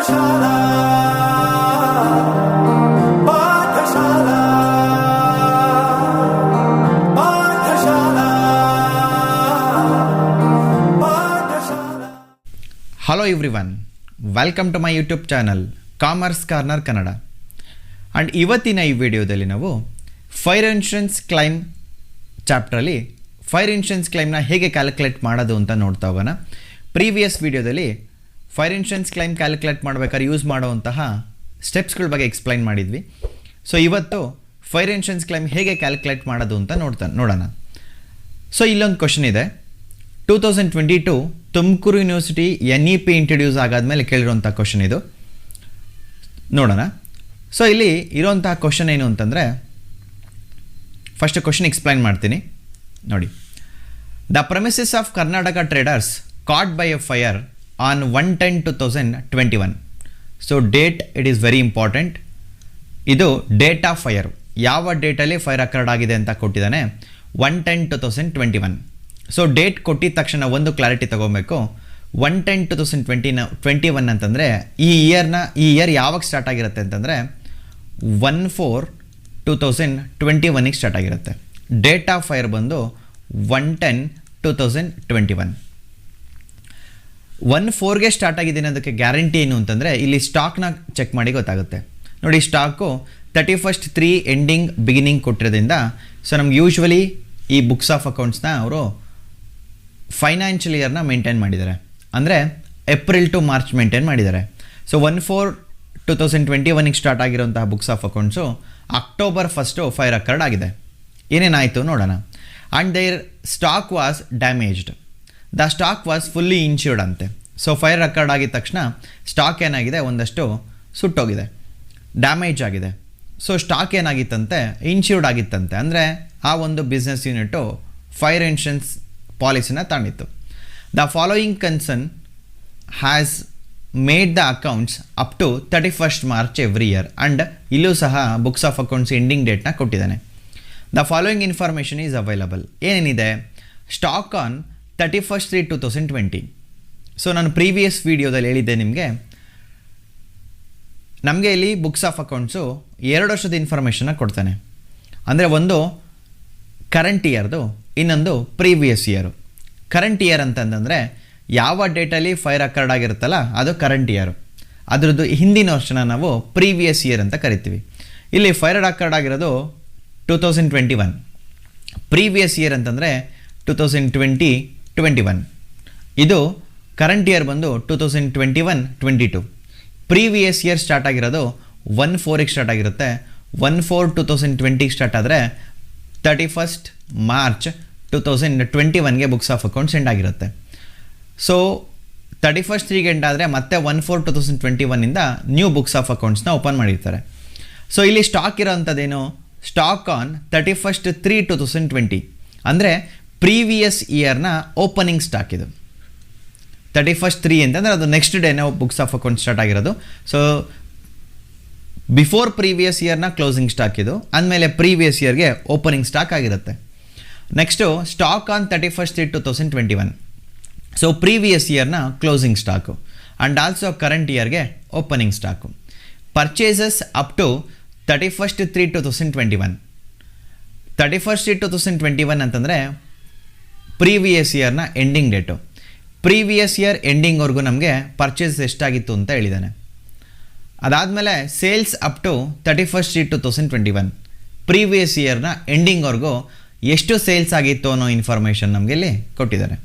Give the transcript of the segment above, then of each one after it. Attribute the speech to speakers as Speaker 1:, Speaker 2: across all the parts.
Speaker 1: ಪಾಠಶಾಲಾ ಪಾಠಶಾಲಾ ಪಾಠಶಾಲಾ ಪಾಠಶಾಲಾ.
Speaker 2: Hello everyone, welcome to my YouTube channel commerce corner Kannada. And ಇವತ್ತಿನ ಈ ವಿಡಿಯೋದಲ್ಲಿ ನಾವು ಫೈರ್ ಇನ್ಶೂರೆನ್ಸ್ ಕ್ಲೈಮ್ ಚಾಪ್ಟ್ರಲ್ಲಿ ಫೈರ್ ಇನ್ಶೂರೆನ್ಸ್ ಕ್ಲೈಮ್ನ ಹೇಗೆ ಕ್ಯಾಲ್ಕುಲೇಟ್ ಮಾಡೋದು ಅಂತ ನೋಡ್ತಾ ಹೋಗೋಣ. ಪ್ರೀವಿಯಸ್ ವಿಡಿಯೋದಲ್ಲಿ ಫೈರ್ ಇನ್ಶೂರೆನ್ಸ್ ಕ್ಲೈಮ್ ಕ್ಯಾಲ್ಕುಲೇಟ್ ಮಾಡಬೇಕಾದ್ರೆ ಯೂಸ್ ಮಾಡುವಂತಹ ಸ್ಟೆಪ್ಸ್ಗಳ ಬಗ್ಗೆ ಎಕ್ಸ್ಪ್ಲೈನ್ ಮಾಡಿದ್ವಿ. ಸೊ ಇವತ್ತು ಫೈರ್ ಇನ್ಶೂರೆನ್ಸ್ ಕ್ಲೈಮ್ ಹೇಗೆ ಕ್ಯಾಲ್ಕುಲೇಟ್ ಮಾಡೋದು ಅಂತ ನೋಡೋಣ. ಸೊ ಇಲ್ಲೊಂದು ಕ್ವಶನ್ ಇದೆ. 2022 ತುಮಕೂರು ಯೂನಿವರ್ಸಿಟಿ NEP ಇಂಟ್ರಡ್ಯೂಸ್ ಆಗಾದ್ಮೇಲೆ ಕೇಳಿರುವಂಥ ಕ್ವಶನ್ ಇದು. ನೋಡೋಣ. ಸೊ ಇಲ್ಲಿ ಇರೋಂತಹ ಕ್ವಶನ್ ಏನು ಅಂತಂದರೆ, ಫಸ್ಟ್ ಕ್ವಶನ್ ಎಕ್ಸ್ಪ್ಲೈನ್ ಮಾಡ್ತೀನಿ ನೋಡಿ. The premises of Karnataka traders caught by a fire on 1/10/2021. So date it is very important. ಇದು ಡೇಟ್ ಆಫ್ ಫೈರ್, ಯಾವ ಡೇಟಲ್ಲಿ ಫೈರ್ ಅಕರ್ಡ್ ಆಗಿದೆ ಅಂತ ಕೊಟ್ಟಿದ್ದಾನೆ, 1/10/2021. ಸೊ ಡೇಟ್ ಕೊಟ್ಟಿದ ತಕ್ಷಣ ಒಂದು ಕ್ಲಾರಿಟಿ ತೊಗೊಬೇಕು. 1/10/2021 ಅಂತಂದರೆ ಈ ಇಯರ್ ಯಾವಾಗ ಸ್ಟಾರ್ಟ್ ಆಗಿರುತ್ತೆ ಅಂತಂದರೆ 1/4/2021 ಸ್ಟಾರ್ಟ್ ಆಗಿರುತ್ತೆ. ಡೇಟ್ ಆಫ್ ಫೈರ್ ಬಂದು 1/10/2021. 1/4ಗೆ ಸ್ಟಾರ್ಟ್ ಆಗಿದೆ ಅನ್ನೋದಕ್ಕೆ ಗ್ಯಾರಂಟಿ ಏನು ಅಂತಂದರೆ ಇಲ್ಲಿ ಸ್ಟಾಕ್ನ ಚೆಕ್ ಮಾಡಿ ಗೊತ್ತಾಗುತ್ತೆ. ನೋಡಿ, ಸ್ಟಾಕು 31/3 ಎಂಡಿಂಗ್ ಬಿಗಿನಿಂಗ್ ಕೊಟ್ಟಿರೋದ್ರಿಂದ ಸೊ ನಮ್ಗೆ ಯೂಶ್ವಲಿ ಈ ಬುಕ್ಸ್ ಆಫ್ ಅಕೌಂಟ್ಸ್ನ ಅವರು ಫೈನಾನ್ಷಿಯಲ್ ಇಯರ್ನ ಮೇಂಟೈನ್ ಮಾಡಿದ್ದಾರೆ, ಅಂದರೆ ಏಪ್ರಿಲ್ ಟು ಮಾರ್ಚ್ ಮೇಂಟೈನ್ ಮಾಡಿದ್ದಾರೆ. ಸೊ 1/4/2021 ಸ್ಟಾರ್ಟ್ ಆಗಿರೋಂತಹ books of accounts October 1 fire occurred ಆಗಿದೆ. ಏನೇನಾಯಿತು ನೋಡೋಣ. And there stock was damaged. The stock was fully insured ಅಂತೆ. ಸೊ ಫೈರ್ ಅಕರ್ಡ್ ಆಗಿದ ತಕ್ಷಣ ಸ್ಟಾಕ್ ಏನಾಗಿದೆ, ಒಂದಷ್ಟು ಸುಟ್ಟೋಗಿದೆ, ಡ್ಯಾಮೇಜ್ ಆಗಿದೆ. ಸೊ ಸ್ಟಾಕ್ ಏನಾಗಿತ್ತಂತೆ, ಇನ್ಶೂರ್ಡ್ ಆಗಿತ್ತಂತೆ, ಅಂದರೆ ಆ ಒಂದು ಬಿಸ್ನೆಸ್ ಯೂನಿಟು ಫೈರ್ ಇನ್ಶೂರೆನ್ಸ್ ಪಾಲಿಸಿನ ತಗೊಂಡಿತ್ತು. The following concern has made the accounts up to 31st March every year. And ಇಲ್ಲೂ ಸಹ ಬುಕ್ಸ್ ಆಫ್ ಅಕೌಂಟ್ಸ್ ಎಂಡಿಂಗ್ ಡೇಟ್ನ ಕೊಟ್ಟಿದ್ದಾನೆ. The following information is available. ಏನೇನಿದೆ, ಸ್ಟಾಕ್ ಆನ್ 31/3/2020. ಸೊ ನಾನು ಪ್ರೀವಿಯಸ್ ವಿಡಿಯೋದಲ್ಲಿ ಹೇಳಿದ್ದೆ ನಿಮಗೆ, ನಮಗೆ ಇಲ್ಲಿ ಬುಕ್ಸ್ ಆಫ್ ಅಕೌಂಟ್ಸು 2 ವರ್ಷದ ಇನ್ಫಾರ್ಮೇಷನ್ನ ಕೊಡ್ತಾನೆ. ಅಂದರೆ ಒಂದು ಕರೆಂಟ್ ಇಯರ್ದು, ಇನ್ನೊಂದು ಪ್ರೀವಿಯಸ್ ಇಯರು. ಕರೆಂಟ್ ಇಯರ್ ಅಂತಂದರೆ ಯಾವ ಡೇಟಲ್ಲಿ ಫೈರ್ ಅಕರ್ಡ್ ಆಗಿರುತ್ತಲ್ಲ ಅದು ಕರೆಂಟ್ ಇಯರು. ಅದರದ್ದು ಹಿಂದಿನ ವರ್ಷನ ನಾವು ಪ್ರೀವಿಯಸ್ ಇಯರ್ ಅಂತ ಕರಿತೀವಿ. ಇಲ್ಲಿ ಫೈರ್ ಅಕರ್ಡ್ ಆಗಿರೋದು 2021. ಪ್ರೀವಿಯಸ್ ಇಯರ್ ಅಂತಂದರೆ 2020-21. ಇದು ಕರೆಂಟ್ ಇಯರ್ ಬಂದು 2021-22. ಪ್ರೀವಿಯಸ್ ಇಯರ್ ಸ್ಟಾರ್ಟ್ ಆಗಿರೋದು 1/4ಗೆ ಸ್ಟಾರ್ಟ್ ಆಗಿರುತ್ತೆ. 1/4/2020 ಸ್ಟಾರ್ಟ್ ಆದರೆ 31st March 2021ಗೆ ಬುಕ್ಸ್ ಆಫ್ ಅಕೌಂಟ್ಸ್ ಎಂಡ್ ಆಗಿರುತ್ತೆ. ಸೊ 31st ಎಂಡ್ ಆದರೆ ಮತ್ತೆ 1/4/2021 ನ್ಯೂ ಬುಕ್ಸ್ ಆಫ್ ಅಕೌಂಟ್ಸ್ನ ಓಪನ್ ಮಾಡಿರ್ತಾರೆ. ಸೊ ಇಲ್ಲಿ ಸ್ಟಾಕ್ ಇರೋವಂಥದ್ದೇನು, ಸ್ಟಾಕ್ ಆನ್ 31/3/2020 ಅಂದರೆ ಪ್ರೀವಿಯಸ್ ಇಯರ್ನ ಓಪನಿಂಗ್ ಸ್ಟಾಕ್ ಇದು. 31/3 ಅಂತಂದರೆ ಅದು ನೆಕ್ಸ್ಟ್ ಡೇನೇ ಬುಕ್ಸ್ ಆಫ್ ಅಕೌಂಟ್ ಸ್ಟಾರ್ಟ್ ಆಗಿರೋದು. ಸೊ ಬಿಫೋರ್ ಪ್ರೀವಿಯಸ್ ಇಯರ್ನ ಕ್ಲೋಸಿಂಗ್ ಸ್ಟಾಕ್ ಇದು, ಅಂದಮೇಲೆ ಪ್ರೀವಿಯಸ್ ಇಯರ್ಗೆ ಓಪನಿಂಗ್ ಸ್ಟಾಕ್ ಆಗಿರುತ್ತೆ. Next stock on 31/3/2021. So previous ಇಯರ್ನ closing stock and also current ಇಯರ್ಗೆ opening stock. Purchases up to 31/3/2021. 31/3/2021 ಅಂತಂದರೆ ಪ್ರೀವಿಯಸ್ ಇಯರ್ನ ಎಂಡಿಂಗ್ ಡೇಟು. ಪ್ರೀವಿಯಸ್ ಇಯರ್ ಎಂಡಿಂಗ್ವರೆಗೂ ನಮಗೆ ಪರ್ಚೇಸ್ ಎಷ್ಟಾಗಿತ್ತು ಅಂತ ಹೇಳಿದ್ದಾನೆ. ಅದಾದಮೇಲೆ ಸೇಲ್ಸ್ ಅಪ್ ಟು 31/3/2021. ಪ್ರೀವಿಯಸ್ ಇಯರ್ನ ಎಂಡಿಂಗ್ವರೆಗೂ ಎಷ್ಟು ಸೇಲ್ಸ್ ಆಗಿತ್ತು ಅನ್ನೋ ಇನ್ಫಾರ್ಮೇಷನ್ ನಮಗೆ ಇಲ್ಲಿ ಕೊಟ್ಟಿದ್ದಾರೆ.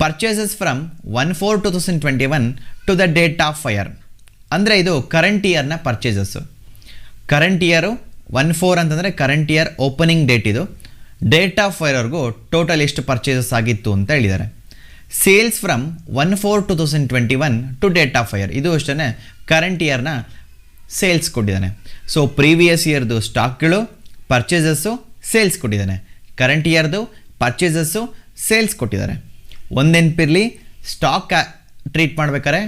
Speaker 2: Purchases from 1/4/2021 to the date of fire. ಅಂದರೆ ಇದು ಕರೆಂಟ್ ಇಯರ್ನ ಪರ್ಚೇಸಸ್ಸು. ಕರೆಂಟ್ ಇಯರು 1/4 ಅಂತಂದರೆ ಕರೆಂಟ್ ಇಯರ್ ಓಪನಿಂಗ್ ಡೇಟ್ ಇದು. ಡೇಟ್ ಆಫ್ ಫೈರ್ವರೆಗೂ ಟೋಟಲ್ ಎಷ್ಟು ಪರ್ಚೇಸಸ್ ಆಗಿತ್ತು ಅಂತ ಹೇಳಿದ್ದಾರೆ. Sales from 1/4/2021 to date of fire, ಇದು ಅಷ್ಟೇ ಕರೆಂಟ್ ಇಯರ್ನ ಸೇಲ್ಸ್ ಕೊಟ್ಟಿದ್ದಾನೆ. ಸೊ ಪ್ರೀವಿಯಸ್ ಇಯರ್ದು ಸ್ಟಾಕ್ಗಳು, ಪರ್ಚೇಸಸ್ಸು, ಸೇಲ್ಸ್ ಕೊಟ್ಟಿದ್ದಾನೆ. ಕರೆಂಟ್ ಇಯರ್ದು ಪರ್ಚೇಸಸ್ಸು, ಸೇಲ್ಸ್ ಕೊಟ್ಟಿದ್ದಾರೆ. ಒಂದೆನ್ಪಿರಲಿ, ಸ್ಟಾಕ್ ಟ್ರೀಟ್ ಮಾಡ್ಬೇಕಾದ್ರೆ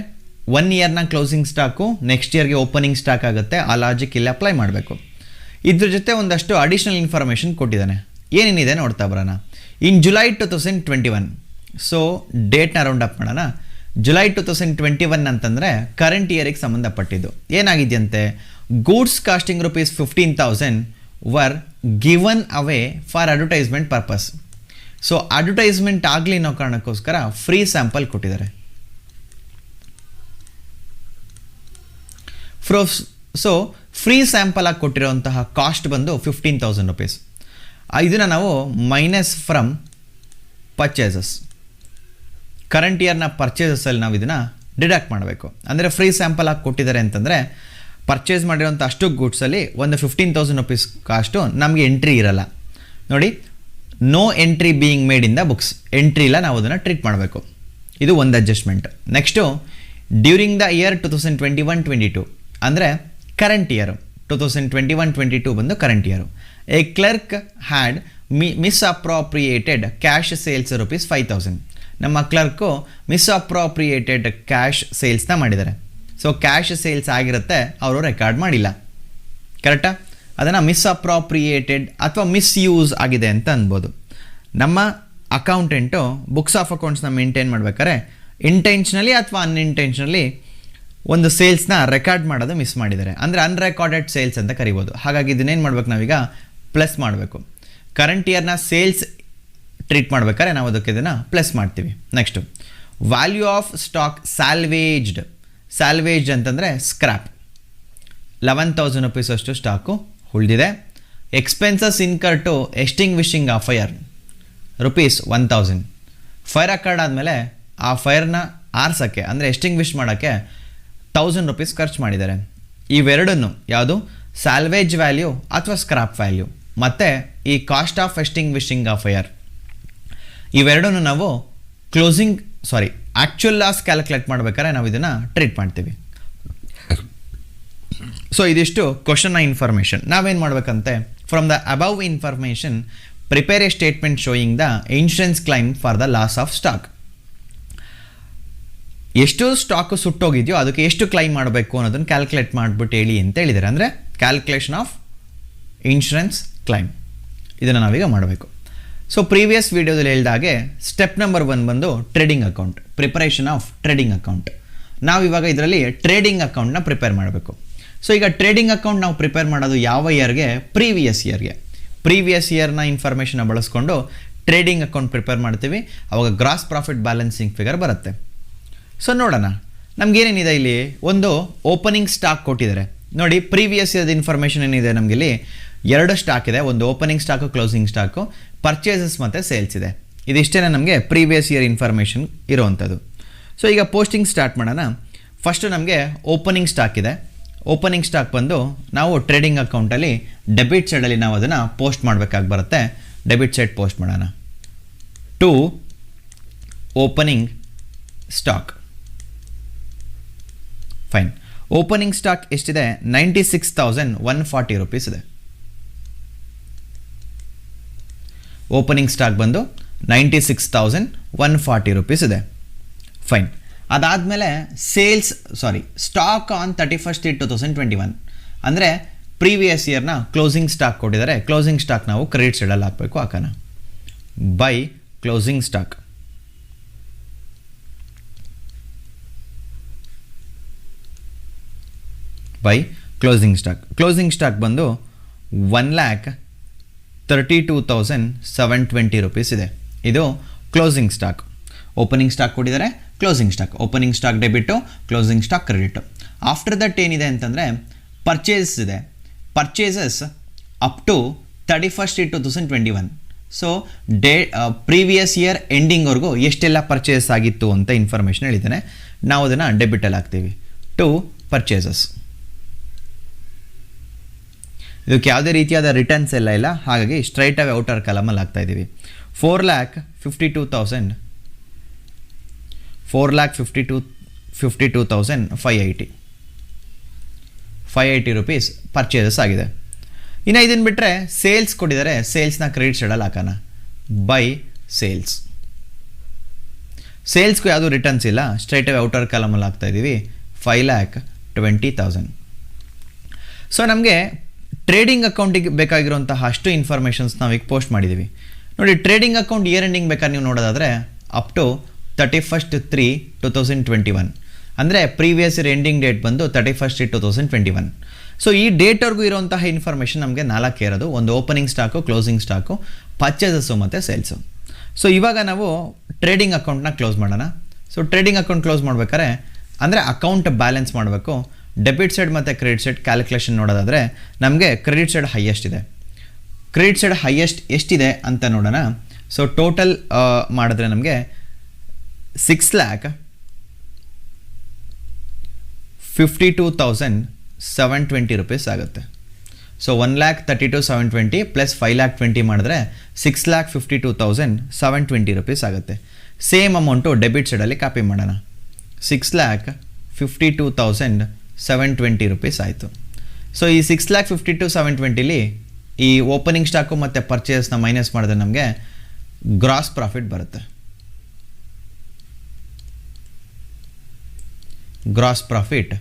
Speaker 2: 1 ಇಯರ್ನ ಕ್ಲೋಸಿಂಗ್ ಸ್ಟಾಕು ನೆಕ್ಸ್ಟ್ ಇಯರ್ಗೆ ಓಪನಿಂಗ್ ಸ್ಟಾಕ್ ಆಗುತ್ತೆ. ಆ ಲಾಜಿಕ್ ಇಲ್ಲಿ ಅಪ್ಲೈ ಮಾಡಬೇಕು. ಇದ್ರ ಜೊತೆ ಒಂದಷ್ಟು ಅಡಿಷ್ನಲ್ ಇನ್ಫಾರ್ಮೇಷನ್ ಕೊಟ್ಟಿದ್ದಾನೆ. ಏನೇನಿದೆ ನೋಡ್ತಾ ಬರೋಣ. ಇನ್ ಜುಲೈ 2021, ಸೊ ಡೇಟ್ನ ರೌಂಡ್ ಅಪ್ ಮಾಡೋಣ. ಜುಲೈ 2021 ಅಂತಂದರೆ ಕರೆಂಟ್ ಇಯರಿಗೆ ಸಂಬಂಧಪಟ್ಟಿದ್ದು. ಏನಾಗಿದೆಯಂತೆ, goods costing rupees 15,000 were given away for advertisement purpose. So advertisement ಆಗಲಿ ಅನ್ನೋ ಕಾರಣಕ್ಕೋಸ್ಕರ ಫ್ರೀ ಸ್ಯಾಂಪಲ್ ಕೊಟ್ಟಿದ್ದಾರೆ. ಸೊ ಫ್ರೀ ಸ್ಯಾಂಪಲ್ ಆಗಿ ಕೊಟ್ಟಿರೋಂತಹ ಕಾಸ್ಟ್ ಬಂದು 15,000 ರುಪೀಸ್. ಇದನ್ನು ನಾವು ಮೈನಸ್ ಫ್ರಮ್ ಪರ್ಚೇಸಸ್, ಕರೆಂಟ್ ಇಯರ್ನ ಪರ್ಚೇಸಸ್ಸಲ್ಲಿ ನಾವು ಇದನ್ನು ಡಿಡಕ್ಟ್ ಮಾಡಬೇಕು. ಅಂದರೆ ಫ್ರೀ ಸ್ಯಾಂಪಲ್ ಆಗಿ ಕೊಟ್ಟಿದ್ದಾರೆ ಅಂತಂದರೆ ಪರ್ಚೇಸ್ ಮಾಡಿರೋಂಥ ಅಷ್ಟು ಗೂಡ್ಸಲ್ಲಿ ಒಂದು 15,000 ರುಪೀಸ್ ಕಾಸ್ಟು ನಮಗೆ ಎಂಟ್ರಿ ಇರಲ್ಲ. ನೋಡಿ, no entry being made in the books, entry ಇಲ್ಲ, ನಾವು ಅದನ್ನು ಟ್ರೀಟ್ ಮಾಡಬೇಕು. ಇದು ಒಂದು adjustment. Next during the year 2021-22 ಅಂದರೆ ಕರೆಂಟ್ ಇಯರು 2021-22 ಬಂದು current year. A clerk had misappropriated cash sales rupees 5,000. ನಮ್ಮ ಕ್ಲರ್ಕು ಮಿಸ್ಅಪ್ರಾಪ್ರಿಯೇಟೆಡ್ ಕ್ಯಾಶ್ ಸೇಲ್ಸ್ನ ಮಾಡಿದ್ದಾರೆ. ಸೊ ಕ್ಯಾಶ್ ಸೇಲ್ಸ್ ಆಗಿರುತ್ತೆ, ಅವರು ರೆಕಾರ್ಡ್ ಮಾಡಿಲ್ಲ. ಕರೆಕ್ಟಾ? ಅದನ್ನು ಮಿಸ್ಅಪ್ರಾಪ್ರಿಯೇಟೆಡ್ ಅಥವಾ ಮಿಸ್ಯೂಸ್ ಆಗಿದೆ ಅಂತ ಅನ್ಬೋದು. ನಮ್ಮ ಅಕೌಂಟೆಂಟು ಬುಕ್ಸ್ ಆಫ್ ಅಕೌಂಟ್ಸ್ನ ಮೇಂಟೈನ್ ಮಾಡ್ಬೇಕಾದ್ರೆ ಇಂಟೆನ್ಷನಲಿ ಅಥವಾ ಅನ್ಇಂಟೆನ್ಷನಲಿ ಒಂದು ಸೇಲ್ಸ್ನ ರೆಕಾರ್ಡ್ ಮಾಡೋದು ಮಿಸ್ ಮಾಡಿದ್ದಾರೆ. ಅಂದರೆ ಅನ್ರೆಕಾರ್ಡೆಡ್ ಸೇಲ್ಸ್ ಅಂತ ಕರಿಬೋದು. ಹಾಗಾಗಿ ಇದನ್ನೇನು ಮಾಡ್ಬೇಕು, ನಾವೀಗ ಪ್ಲಸ್ ಮಾಡಬೇಕು. ಕರೆಂಟ್ ಇಯರ್ನ ಸೇಲ್ಸ್ ಟ್ರೀಟ್ ಮಾಡ್ಬೇಕಾದ್ರೆ ನಾವು ಅದಕ್ಕೆ ಇದನ್ನು ಪ್ಲಸ್ ಮಾಡ್ತೀವಿ. Next value of stock salvaged. Salvaged ಅಂತಂದರೆ ಸ್ಕ್ರ್ಯಾಪ್. 11,000 ರುಪೀಸ್ ಅಷ್ಟು ಸ್ಟಾಕು ಉಳಿದಿದೆ. ಎಕ್ಸ್ಪೆನ್ಸಸ್ ಇನ್ಕರ್ ಟು ಎಸ್ಟಿಂಗ್ವಿಷಿಂಗ್ ಆ ಫೈರ್ ರುಪೀಸ್ 1,000. ಫೈರ್ ಅಕಾರ್ಡ್ ಆದಮೇಲೆ ಆ ಫೈರ್ನ ಆರ್ಸೋಕ್ಕೆ ಅಂದರೆ ಎಸ್ಟಿಂಗ್ವಿಷ್ ಮಾಡೋಕ್ಕೆ 1,000 ರುಪೀಸ್ ಖರ್ಚು ಮಾಡಿದ್ದಾರೆ. ಇವೆರಡನ್ನು ಯಾವುದು ಸ್ಯಾಲ್ವೇಜ್ ವ್ಯಾಲ್ಯೂ ಅಥವಾ ಸ್ಕ್ರಾಪ್ ವ್ಯಾಲ್ಯೂ ಮತ್ತು ಈ ಕಾಸ್ಟ್ ಆಫ್ ಎಸ್ಟಿಂಗ್ವಿಷಿಂಗ್ ಆ ಫೈರ್, ಇವೆರಡನ್ನು ನಾವು ಆ್ಯಕ್ಚುಯಲ್ ಲಾಸ್ ಕ್ಯಾಲ್ಕುಲೇಟ್ ಮಾಡ್ಬೇಕಾದ್ರೆ ನಾವು ಇದನ್ನು ಟ್ರೀಟ್ ಮಾಡ್ತೀವಿ. ಸೊ ಇದಿಷ್ಟು ಕ್ವಶನ್ನ ಇನ್ಫಾರ್ಮೇಷನ್. ನಾವೇನು ಮಾಡಬೇಕಂತೆ, from the above information prepare a statement showing the insurance claim for the loss of stock. ಎಷ್ಟು ಸ್ಟಾಕು ಸುಟ್ಟೋಗಿದೆಯೋ ಅದಕ್ಕೆ ಎಷ್ಟು ಕ್ಲೈಮ್ ಮಾಡಬೇಕು ಅನ್ನೋದನ್ನು ಕ್ಯಾಲ್ಕುಲೇಟ್ ಮಾಡಿಬಿಟ್ಟು ಹೇಳಿ ಅಂತ ಹೇಳಿದ್ದಾರೆ. ಅಂದರೆ ಕ್ಯಾಲ್ಕುಲೇಷನ್ ಆಫ್ ಇನ್ಶೂರೆನ್ಸ್ ಕ್ಲೈಮ್, ಇದನ್ನು ನಾವೀಗ ಮಾಡಬೇಕು. ಸೊ ಪ್ರೀವಿಯಸ್ ವೀಡಿಯೋದಲ್ಲಿ ಹೇಳಿದಾಗೆ ಸ್ಟೆಪ್ ನಂಬರ್ 1 ಬಂದು trading account, preparation of trading account. ನಾವು ಇವಾಗ ಇದರಲ್ಲಿ ಟ್ರೇಡಿಂಗ್ ಅಕೌಂಟ್ನ ಪ್ರಿಪೇರ್ ಮಾಡಬೇಕು. ಸೊ ಈಗ ಟ್ರೇಡಿಂಗ್ ಅಕೌಂಟ್ ನಾವು ಪ್ರಿಪೇರ್ ಮಾಡೋದು ಯಾವ ಇಯರ್ಗೆ, ಪ್ರೀವಿಯಸ್ ಇಯರ್ಗೆ. ಪ್ರೀವಿಯಸ್ ಇಯರ್ನ ಇನ್ಫಾರ್ಮೇಷನ್ನ ಬಳಸ್ಕೊಂಡು ಟ್ರೇಡಿಂಗ್ ಅಕೌಂಟ್ ಪ್ರಿಪೇರ್ ಮಾಡ್ತೀವಿ. ಅವಾಗ ಗ್ರಾಸ್ ಪ್ರಾಫಿಟ್ ಬ್ಯಾಲೆನ್ಸಿಂಗ್ ಫಿಗರ್ ಬರುತ್ತೆ. ಸೊ ನೋಡೋಣ ನಮಗೇನೇನಿದೆ ಇಲ್ಲಿ. ಒಂದು ಓಪನಿಂಗ್ ಸ್ಟಾಕ್ ಕೊಟ್ಟಿದ್ದಾರೆ ನೋಡಿ. ಪ್ರೀವಿಯಸ್ ಇಯರ್ದು ಇನ್ಫಾರ್ಮೇಷನ್ ಏನಿದೆ ನಮಗೆ ಇಲ್ಲಿ 2 ಸ್ಟಾಕ್ ಇದೆ. ಒಂದು opening stock, closing stock, purchases ಮತ್ತು ಸೇಲ್ಸ್ ಇದೆ. ಇದಿಷ್ಟೇ ನಮಗೆ ಪ್ರೀವಿಯಸ್ ಇಯರ್ ಇನ್ಫಾರ್ಮೇಷನ್ ಇರೋವಂಥದ್ದು. ಸೊ ಈಗ ಪೋಸ್ಟಿಂಗ್ ಸ್ಟಾರ್ಟ್ ಮಾಡೋಣ. ಫಸ್ಟು ನಮಗೆ ಓಪನಿಂಗ್ ಸ್ಟಾಕ್ ಇದೆ. ಓಪನಿಂಗ್ ಸ್ಟಾಕ್ ಬಂದು ನಾವು ಟ್ರೇಡಿಂಗ್ ಅಕೌಂಟಲ್ಲಿ ಡೆಬಿಟ್ ಸೈಡಲ್ಲಿ ನಾವು ಅದನ್ನು ಪೋಸ್ಟ್ ಮಾಡಬೇಕಾಗಿ ಬರುತ್ತೆ. ಡೆಬಿಟ್ ಸೈಡ್ ಪೋಸ್ಟ್ ಮಾಡೋಣ. To opening stock. Fine. Opening stock ಎಷ್ಟಿದೆ, 96,140 ರುಪೀಸ್ ಇದೆ. ಓಪನಿಂಗ್ ಸ್ಟಾಕ್ ಬಂದು 96,140 ರುಪೀಸ್ ಇದೆ. ಫೈನ್. ಅದಾದಮೇಲೆ ಸ್ಟಾಕ್ ಆನ್ 31/8/2021 ಅಂದರೆ ಪ್ರೀವಿಯಸ್ ಇಯರ್ನ ಕ್ಲೋಸಿಂಗ್ ಸ್ಟಾಕ್ ಕೊಟ್ಟಿದ್ದಾರೆ. ಕ್ಲೋಸಿಂಗ್ ಸ್ಟಾಕ್ ನಾವು ಕ್ರೆಡಿಟ್ ಸೈಡಲ್ಲಿ ಹಾಕಬೇಕು. ಹಾಕೋಣ. By closing stock. By closing stock. Closing stock ಬಂದು 1,32,720 ರುಪೀಸ್ ಇದೆ. ಇದು ಕ್ಲೋಸಿಂಗ್ ಸ್ಟಾಕ್. ಓಪನಿಂಗ್ ಸ್ಟಾಕ್ ಕೊಟ್ಟಿದ್ದಾರೆ, closing stock. Opening stock debit, closing stock credit. After that ಏನಿದೆ ಅಂತಂದರೆ ಪರ್ಚೇಸ್ ಇದೆ. Purchases up to 31/8/2021. So previous year ಎಂಡಿಂಗ್ವರೆಗೂ ಎಷ್ಟೆಲ್ಲ ಪರ್ಚೇಸ್ ಆಗಿತ್ತು ಅಂತ ಇನ್ಫಾರ್ಮೇಷನ್ ಹೇಳಿದ್ದೇನೆ. ನಾವು ಅದನ್ನು ಡೆಬಿಟಲ್ಲಿ ಹಾಕ್ತೀವಿ. To purchases. ಇದಕ್ಕೆ ಯಾವುದೇ ರೀತಿಯಾದ ರಿಟರ್ನ್ಸ್ ಎಲ್ಲ ಇಲ್ಲ, ಹಾಗಾಗಿ ಸ್ಟ್ರೈಟ್ ಅವೇ ಔಟರ್ ಕಾಲಮಲ್ಲಿ ಹಾಕ್ತಾ ಇದ್ದೀವಿ. 4,52,580 ರುಪೀಸ್ ಪರ್ಚೇಸಸ್ ಆಗಿದೆ. ಇನ್ನು ಇದನ್ನು ಬಿಟ್ಟರೆ ಸೇಲ್ಸ್ ಕೊಟ್ಟಿದ್ದಾರೆ. ಸೇಲ್ಸ್ನ ಕ್ರೆಡಿಟ್ ಸೈಡಲ್ಲಿ ಹಾಕೋಣ. By sales. ಸೇಲ್ಸ್ಗೂ ಯಾವುದೂ ರಿಟರ್ನ್ಸ್ ಇಲ್ಲ, ಸ್ಟ್ರೈಟ್ ಅವೇ ಔಟರ್ ಕಾಲಮಲ್ಲಿ ಹಾಕ್ತಾ ಇದ್ದೀವಿ. 5,20,000. ಸೊ ನಮಗೆ ಟ್ರೇಡಿಂಗ್ ಅಕೌಂಟಿಗೆ ಬೇಕಾಗಿರುವಂತಹ ಅಷ್ಟು ಇನ್ಫಾರ್ಮೇಷನ್ಸ್ ನಾವೀಗ ಪೋಸ್ಟ್ ಮಾಡಿದ್ದೀವಿ ನೋಡಿ. ಟ್ರೇಡಿಂಗ್ ಅಕೌಂಟ್ ಇಯರ್ ಎಂಡಿಂಗ್ ಬೇಕಾದ್ರೆ ನೀವು ನೋಡೋದಾದರೆ ಅಪ್ ಟು 31/3/2021. ಅಂದರೆ ಪ್ರೀವಿಯಸ್ ಇಯರ್ ಎಂಡಿಂಗ್ ಡೇಟ್ ಬಂದು 31/3/2021. ಸೊ ಈ ಡೇಟ್ವರೆಗೂ ಇರುವಂತಹ ಇನ್ಫಾರ್ಮೇಷನ್ ನಮಗೆ 4 ಇರೋದು. ಒಂದು opening stock, closing stock, purchases ಮತ್ತು ಸೇಲ್ಸು. ಸೊ ಇವಾಗ ನಾವು ಟ್ರೇಡಿಂಗ್ ಅಕೌಂಟ್ನ ಕ್ಲೋಸ್ ಮಾಡೋಣ. ಸೊ ಟ್ರೇಡಿಂಗ್ ಅಕೌಂಟ್ ಕ್ಲೋಸ್ ಮಾಡ್ಬೇಕಾದ್ರೆ ಅಂದರೆ ಅಕೌಂಟ್ ಬ್ಯಾಲೆನ್ಸ್ ಮಾಡಬೇಕು. ಡೆಬಿಟ್ ಸೈಡ್ ಮತ್ತು ಕ್ರೆಡಿಟ್ ಸೈಡ್ ಕ್ಯಾಲ್ಕುಲೇಷನ್ ನೋಡೋದಾದರೆ ನಮಗೆ ಕ್ರೆಡಿಟ್ ಸೈಡ್ ಹೈಯೆಸ್ಟ್ ಇದೆ. ಕ್ರೆಡಿಟ್ ಸೈಡ್ ಹೈಯೆಸ್ಟ್ ಎಷ್ಟಿದೆ ಅಂತ ನೋಡೋಣ. ಸೊ ಟೋಟಲ್ ಮಾಡಿದ್ರೆ ನಮಗೆ 6,52,720 ರೂಪೀಸ್ ಆಗುತ್ತೆ. ಸೊ 1,32,720 ಪ್ಲಸ್ 5,20 ಮಾಡಿದ್ರೆ 6,52,720 ರೂಪೀಸ್ ಆಗುತ್ತೆ. ಸೇಮ್ ಅಮೌಂಟು ಡೆಬಿಟ್ ಸೈಡಲ್ಲಿ ಕಾಪಿ ಮಾಡೋಣ. 6,52,720 ರೂಪೀಸ್ ಆಯಿತು. ಸೊ ಈ 6,52,720ಲಿ ಈ ಓಪನಿಂಗ್ ಸ್ಟಾಕು ಮತ್ತು ಪರ್ಚೇಸ್ನ ಮೈನಸ್ ಮಾಡಿದ್ರೆ ನಮಗೆ ಗ್ರಾಸ್ ಪ್ರಾಫಿಟ್ ಬರುತ್ತೆ. Gross profit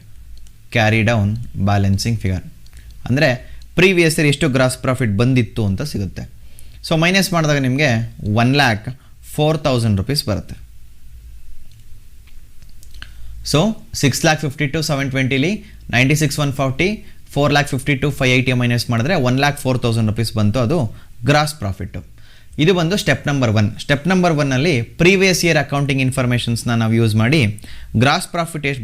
Speaker 2: carry down balancing figure ಅಂದರೆ ಪ್ರೀವಿಯಸ್ ಇಯರ್ ಎಷ್ಟು ಗ್ರಾಸ್ ಪ್ರಾಫಿಟ್ ಬಂದಿತ್ತು ಅಂತ ಸಿಗುತ್ತೆ. ಸೊ ಮೈನಸ್ ಮಾಡಿದಾಗ ನಿಮಗೆ 1,04,000 ರೂಪೀಸ್ ಬರುತ್ತೆ. ಸೊ 6,52,720ಲಿ 96,140, 4,52,580 ಮೈನಸ್ ಮಾಡಿದ್ರೆ 1,04,000 ರೂಪೀಸ್ ಬಂತು. ಅದು ಗ್ರಾಸ್ ಪ್ರಾಫಿಟ್ಟು. ಇದು ಬಂದು ಸ್ಟೆಪ್ ನಂಬರ್ 1. ಸ್ಟೆಪ್ ನಂಬರ್ 1ನಲ್ಲಿ ಪ್ರೀವಿಯಸ್ ಇಯರ್ ಅಕೌಂಟಿಂಗ್ ಇನ್ಫಾರ್ಮೇಷನ್ಸ್ನ ನಾವು ಯೂಸ್ ಮಾಡಿ ಗ್ರಾಸ್ ಪ್ರಾಫಿಟ್ ಎಷ್ಟು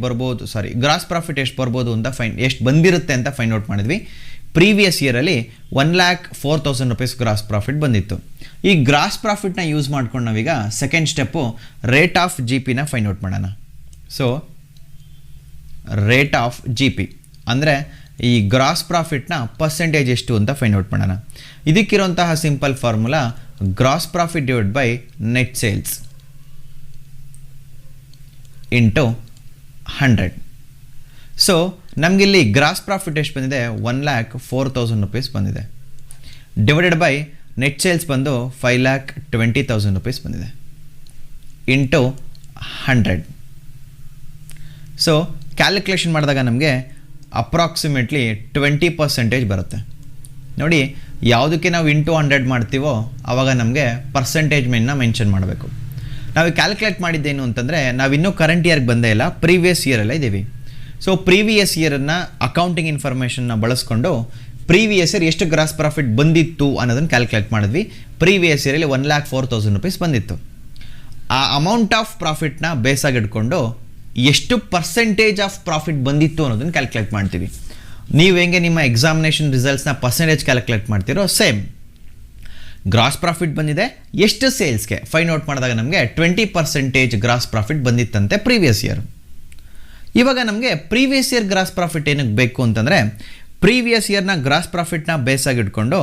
Speaker 2: ಬರ್ಬೋದು ಅಂತ ಎಷ್ಟು ಬಂದಿರುತ್ತೆ ಅಂತ ಫೈಂಡ್ ಔಟ್ ಮಾಡಿದ್ವಿ. ಪ್ರೀವಿಯಸ್ ಇಯರಲ್ಲಿ 1,04,000 ರೂಪೀಸ್ ಗ್ರಾಸ್ ಪ್ರಾಫಿಟ್ ಬಂದಿತ್ತು. ಈ ಗ್ರಾಸ್ ಪ್ರಾಫಿಟ್ನ ಯೂಸ್ ಮಾಡ್ಕೊಂಡು ನಾವೀಗ second step rate of G ಪಿನ ಫೈಂಡ್ ಔಟ್ ಮಾಡೋಣ. So rate of G P ಅಂದರೆ ಈ ಗ್ರಾಸ್ ಪ್ರಾಫಿಟ್ನ ಪರ್ಸೆಂಟೇಜ್ ಎಷ್ಟು ಅಂತ ಫೈಂಡ್ ಔಟ್ ಮಾಡೋಣ. ಇದಕ್ಕಿರುವಂತಹ simple formula gross profit divide by net sales into 100. So ನಮಗಿಲ್ಲಿ ಗ್ರಾಸ್ ಪ್ರಾಫಿಟ್ ಎಷ್ಟು ಬಂದಿದೆ? 1,04,000 ರೂಪೀಸ್ ಬಂದಿದೆ. ಡಿವೈಡೆಡ್ ಬೈ ನೆಟ್ ಸೇಲ್ಸ್ ಬಂದು 5,20,000 ರೂಪೀಸ್ ಬಂದಿದೆ ಇಂಟು 100. ಸೊ ಕ್ಯಾಲ್ಕುಲೇಷನ್ ಮಾಡಿದಾಗ ನಮಗೆ ಅಪ್ರಾಕ್ಸಿಮೇಟ್ಲಿ 20% ಬರುತ್ತೆ. ನೋಡಿ, ಯಾವುದಕ್ಕೆ ನಾವು ಇಂಟು 100 ಮಾಡ್ತೀವೋ ಆವಾಗ ನಮಗೆ ಪರ್ಸೆಂಟೇಜ್ ಮೇನ್ನ ಮೆನ್ಷನ್ ಮಾಡಬೇಕು. ನಾವು ಕ್ಯಾಲ್ಕುಲೇಟ್ ಮಾಡಿದ್ದೇನು ಅಂತಂದರೆ ನಾವಿನ್ನೂ ಕರೆಂಟ್ ಇಯರ್ಗೆ ಬಂದೇ ಇಲ್ಲ, ಪ್ರೀವಿಯಸ್ ಇಯರಲ್ಲೇ ಇದ್ದೀವಿ. ಸೊ ಪ್ರೀವಿಯಸ್ ಇಯರನ್ನು ಅಕೌಂಟಿಂಗ್ ಇನ್ಫಾರ್ಮೇಷನ್ನ ಬಳಸ್ಕೊಂಡು ಪ್ರೀವಿಯಸ್ ಇಯರ್ ಎಷ್ಟು ಗ್ರಾಸ್ ಪ್ರಾಫಿಟ್ ಬಂದಿತ್ತು ಅನ್ನೋದನ್ನು ಕ್ಯಾಲ್ಕುಲೇಟ್ ಮಾಡಿದ್ವಿ. ಪ್ರೀವಿಯಸ್ ಇಯರಲ್ಲಿ 1,04,000 ರೂಪೀಸ್ ಬಂದಿತ್ತು. ಆ ಅಮೌಂಟ್ ಆಫ್ ಪ್ರಾಫಿಟ್ನ ಬೇಸಾಗಿ ಇಟ್ಕೊಂಡು ಎಷ್ಟು ಪರ್ಸೆಂಟೇಜ್ ಆಫ್ ಪ್ರಾಫಿಟ್ ಬಂದಿತ್ತು ಅನ್ನೋದನ್ನು ಕ್ಯಾಲ್ಕುಲೇಟ್ ಮಾಡ್ತೀವಿ. ನೀವು ಹೆಂಗೆ ನಿಮ್ಮ ಎಕ್ಸಾಮಿನೇಷನ್ ರಿಸಲ್ಟ್ಸ್ನ ಪರ್ಸೆಂಟೇಜ್ ಕ್ಯಾಲ್ಕುಲೇಟ್ ಮಾಡ್ತೀರೋ ಸೇಮ್ ಗ್ರಾಸ್ ಪ್ರಾಫಿಟ್ ಬಂದಿದೆ, ಎಷ್ಟು ಸೇಲ್ಸ್ಗೆ ಫೈಂಡ್ ಔಟ್ ಮಾಡಿದಾಗ ನಮಗೆ 20% ಗ್ರಾಸ್ ಪ್ರಾಫಿಟ್ ಬಂದಿತ್ತಂತೆ ಪ್ರೀವಿಯಸ್ ಇಯರ್. ಇವಾಗ ನಮಗೆ ಪ್ರೀವಿಯಸ್ ಇಯರ್ ಗ್ರಾಸ್ ಪ್ರಾಫಿಟ್ ಏನಕ್ಕೆ ಬೇಕು ಅಂತಂದರೆ ಪ್ರೀವಿಯಸ್ ಇಯರ್ನ ಗ್ರಾಸ್ ಪ್ರಾಫಿಟ್ನ ಬೇಸಾಗಿ ಇಟ್ಕೊಂಡು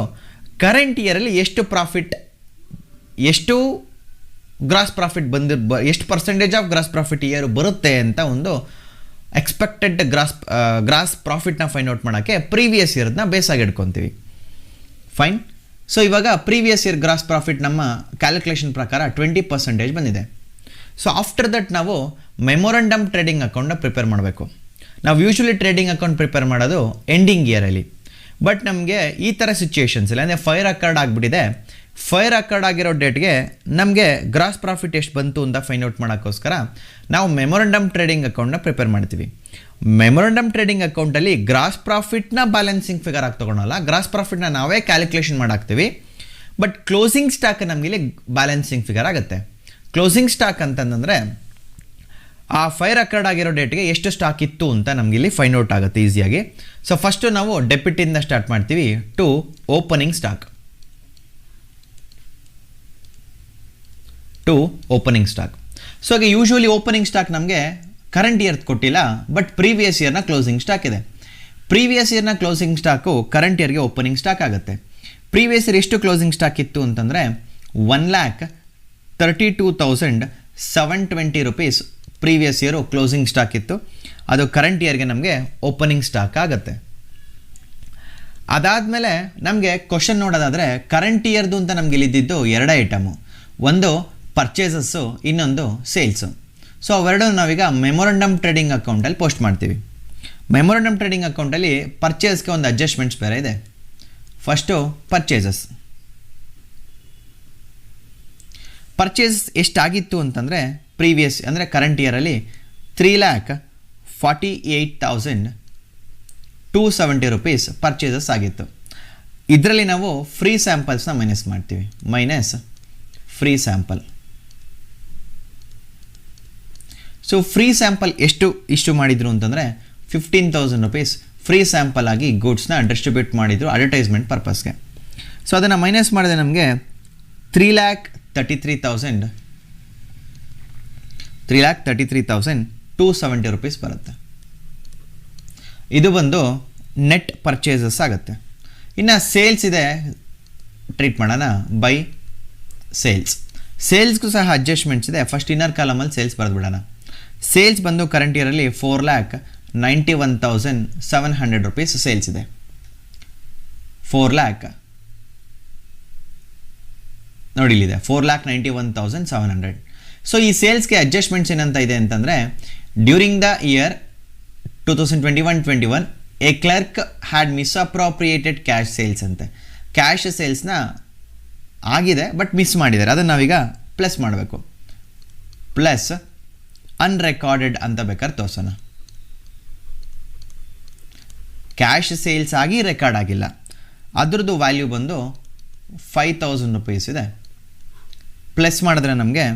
Speaker 2: ಕರೆಂಟ್ ಇಯರಲ್ಲಿ ಎಷ್ಟು ಗ್ರಾಸ್ ಪ್ರಾಫಿಟ್ ಎಷ್ಟು percentage of gross profit year ಬರುತ್ತೆ ಅಂತ ಒಂದು ಎಕ್ಸ್ಪೆಕ್ಟೆಡ್ ಗ್ರಾಸ್ ಪ್ರಾಫಿಟ್ನ ಫೈಂಡ್ ಔಟ್ ಮಾಡೋಕ್ಕೆ ಪ್ರೀವಿಯಸ್ ಇಯರ್ನ ಬೇಸಾಗಿ ಇಟ್ಕೊತೀವಿ. ಫೈನ್. ಸೊ ಇವಾಗ ಪ್ರೀವಿಯಸ್ ಇಯರ್ ಗ್ರಾಸ್ ಪ್ರಾಫಿಟ್ ನಮ್ಮ ಕ್ಯಾಲ್ಕುಲೇಷನ್ ಪ್ರಕಾರ 20% ಬಂದಿದೆ. ಸೊ ಆಫ್ಟರ್ ದಟ್ ನಾವು ಮೆಮೊರಂಡಮ್ ಟ್ರೇಡಿಂಗ್ ಅಕೌಂಟ್ನ ಪ್ರಿಪೇರ್ ಮಾಡಬೇಕು. ನಾವು ಯೂಶ್ವಲಿ ಟ್ರೇಡಿಂಗ್ ಅಕೌಂಟ್ ಪ್ರಿಪೇರ್ ಮಾಡೋದು ಎಂಡಿಂಗ್ ಇಯರಲ್ಲಿ. ಬಟ್ ನಮಗೆ ಈ ಥರ ಸಿಚುಯೇಷನ್ಸ್ ಇಲ್ಲ, ಅಂದರೆ ಫೈರ್ ಅಕರ್ಡ್ ಆಗಿಬಿಟ್ಟಿದೆ. ಫೈರ್ ಅಕರ್ಡ್ ಆಗಿರೋ ಡೇಟ್ಗೆ ನಮಗೆ ಗ್ರಾಸ್ ಪ್ರಾಫಿಟ್ ಎಷ್ಟು ಬಂತು ಅಂತ ಫೈಂಡ್ ಔಟ್ ಮಾಡೋಕ್ಕೋಸ್ಕರ ನಾವು ಮೆಮೊರಂಡಮ್ ಟ್ರೇಡಿಂಗ್ ಅಕೌಂಟ್ನ ಪ್ರಿಪೇರ್ ಮಾಡ್ತೀವಿ. ಮೆಮೊರಂಡಮ್ ಟ್ರೇಡಿಂಗ್ ಅಕೌಂಟಲ್ಲಿ ಗ್ರಾಸ್ ಪ್ರಾಫಿಟ್ನ ಬ್ಯಾಲೆನ್ಸಿಂಗ್ ಫಿಗರ್ ಆಗಿ ತೊಗೊಳಲ್ಲ, ಗ್ರಾಸ್ ಪ್ರಾಫಿಟ್ನ ನಾವೇ ಕ್ಯಾಲ್ಕುಲೇಷನ್ ಮಾಡಾಕ್ತೀವಿ. ಬಟ್ ಕ್ಲೋಸಿಂಗ್ ಸ್ಟಾಕ್ ನಮಗಿಲ್ಲಿ ಬ್ಯಾಲೆನ್ಸಿಂಗ್ ಫಿಗರ್ ಆಗುತ್ತೆ. ಕ್ಲೋಸಿಂಗ್ ಸ್ಟಾಕ್ ಅಂತಂದರೆ ಆ ಫೈರ್ ಅಕರ್ಡ್ ಆಗಿರೋ ಡೇಟ್ಗೆ ಎಷ್ಟು ಸ್ಟಾಕ್ ಇತ್ತು ಅಂತ ನಮಗಿಲ್ಲಿ ಫೈಂಡ್ ಔಟ್ ಆಗುತ್ತೆ ಈಸಿಯಾಗಿ. ಸೊ ಫಸ್ಟು ನಾವು ಡೆಬಿಟಿಂದ ಸ್ಟಾರ್ಟ್ ಮಾಡ್ತೀವಿ ಟು ಓಪನಿಂಗ್ ಸ್ಟಾಕ್. ಸೊ ಹಾಗೆ ಯೂಶ್ವಲಿ ಓಪನಿಂಗ್ ಸ್ಟಾಕ್ ನಮಗೆ ಕರೆಂಟ್ ಇಯರ್ ಕೊಟ್ಟಿಲ್ಲ, ಬಟ್ ಪ್ರೀವಿಯಸ್ ಇಯರ್ನ ಕ್ಲೋಸಿಂಗ್ ಸ್ಟಾಕ್ ಇದೆ. ಪ್ರೀವಿಯಸ್ ಇಯರ್ನ ಕ್ಲೋಸಿಂಗ್ ಸ್ಟಾಕು ಕರೆಂಟ್ ಇಯರ್ಗೆ ಓಪನಿಂಗ್ ಸ್ಟಾಕ್ ಆಗುತ್ತೆ. ಪ್ರೀವಿಯಸ್ ಇಯರ್ ಎಷ್ಟು ಕ್ಲೋಸಿಂಗ್ ಸ್ಟಾಕ್ ಇತ್ತು ಅಂತಂದರೆ 1,32,720 rupees previous year closing stock ಇತ್ತು. ಅದು ಕರೆಂಟ್ ಇಯರ್ಗೆ ನಮಗೆ ಓಪನಿಂಗ್ ಸ್ಟಾಕ್ ಆಗುತ್ತೆ. ಅದಾದಮೇಲೆ ನಮಗೆ ಕ್ವಶನ್ ನೋಡೋದಾದರೆ ಕರೆಂಟ್ ಇಯರ್ದು ಅಂತ ನಮಗೆ ಇಲ್ಲಿದ್ದು 2 ಐಟಮು, ಒಂದು ಪರ್ಚೇಸಸ್ಸು, ಇನ್ನೊಂದು ಸೇಲ್ಸು. ಸೊ ಅವೆರಡೂ ನಾವೀಗ ಮೆಮೊರಂಡಮ್ ಟ್ರೇಡಿಂಗ್ ಅಕೌಂಟಲ್ಲಿ ಪೋಸ್ಟ್ ಮಾಡ್ತೀವಿ. ಮೆಮೊರಂಡಮ್ ಟ್ರೇಡಿಂಗ್ ಅಕೌಂಟಲ್ಲಿ ಪರ್ಚೇಸ್ಗೆ ಒಂದು ಅಡ್ಜಸ್ಟ್ಮೆಂಟ್ಸ್ ಬೇರೆ ಇದೆ. ಫಸ್ಟು ಪರ್ಚೇಸ್ ಎಷ್ಟಾಗಿತ್ತು ಅಂತಂದರೆ ಪ್ರೀವಿಯಸ್ ಅಂದರೆ ಕರೆಂಟ್ ಇಯರಲ್ಲಿ 3,48,270 ರೂಪೀಸ್ ಪರ್ಚೇಸಸ್ ಆಗಿತ್ತು. ಇದರಲ್ಲಿ ನಾವು ಫ್ರೀ ಸ್ಯಾಂಪಲ್ಸ್ನ ಮೈನಸ್ ಮಾಡ್ತೀವಿ, minus free sample. So free sample ಎಷ್ಟು ಇಶ್ಯೂ ಮಾಡಿದ್ರು ಅಂತಂದರೆ 15,000 ರೂಪೀಸ್ ಫ್ರೀ ಸ್ಯಾಂಪಲ್ ಆಗಿ ಗೂಡ್ಸ್ನ ಡಿಸ್ಟ್ರಿಬ್ಯೂಟ್ ಮಾಡಿದರು ಅಡ್ವರ್ಟೈಸ್ಮೆಂಟ್ ಪರ್ಪಸ್ಗೆ. ಸೊ ಅದನ್ನು ಮೈನಸ್ ಮಾಡಿದ್ರೆ ನಮಗೆ 3,33,270 ರೂಪೀಸ್ ಬರುತ್ತೆ. ಇದು ಬಂದು ನೆಟ್ ಪರ್ಚೇಸಸ್ ಆಗುತ್ತೆ. ಇನ್ನು ಸೇಲ್ಸ್ ಇದೆ, ಟ್ರೀಟ್ ಮಾಡೋಣ ಬೈ ಸೇಲ್ಸ್. ಸೇಲ್ಸ್ಗೂ ಸಹ ಅಡ್ಜಸ್ಟ್ಮೆಂಟ್ಸ್ ಇದೆ. ಫಸ್ಟ್ ಇನ್ನರ್ ಕಾಲಮಲ್ಲಿ ಸೇಲ್ಸ್ ಬರೆದ್ಬಿಡೋಣ. ಸೇಲ್ಸ್ ಬಂದು ಕರೆಂಟ್ ಇಯರಲ್ಲಿ 4,91,700 ರೂಪೀಸ್ ಸೇಲ್ಸ್ ಇದೆ. 4,00,000 ನೋಡಿ ಇಲ್ಲಿದೆ 4,91,700. ಸೊ ಈ ಸೇಲ್ಸ್ಗೆ ಅಡ್ಜಸ್ಟ್ಮೆಂಟ್ಸ್ ಏನಂತ ಇದೆ ಅಂತಂದರೆ, during the year 2021-21 a clerk had misappropriated cash sales ಅಂತೆ. ಕ್ಯಾಶ್ ಸೇಲ್ಸ್ನ ಆಗಿದೆ ಬಟ್ ಮಿಸ್ ಮಾಡಿದ್ದಾರೆ, ಅದನ್ನು ನಾವೀಗ ಪ್ಲಸ್ ಮಾಡಬೇಕು. ಪ್ಲಸ್ ಅನ್ರೆಕಾರ್ಡೆಡ್ ಅಂತ ಬೇಕಾದ್ರೆ ತೋರಿಸೋಣ. ಕ್ಯಾಶ್ ಸೇಲ್ಸ್ ಆಗಿ ರೆಕಾರ್ಡ್ ಆಗಿಲ್ಲ, ಅದ್ರದ್ದು ವ್ಯಾಲ್ಯೂ ಬಂದು 5,000 ರೂಪೀಸ್ ಇದೆ. ಪ್ಲಸ್ ಮಾಡಿದ್ರೆ ನಮಗೆ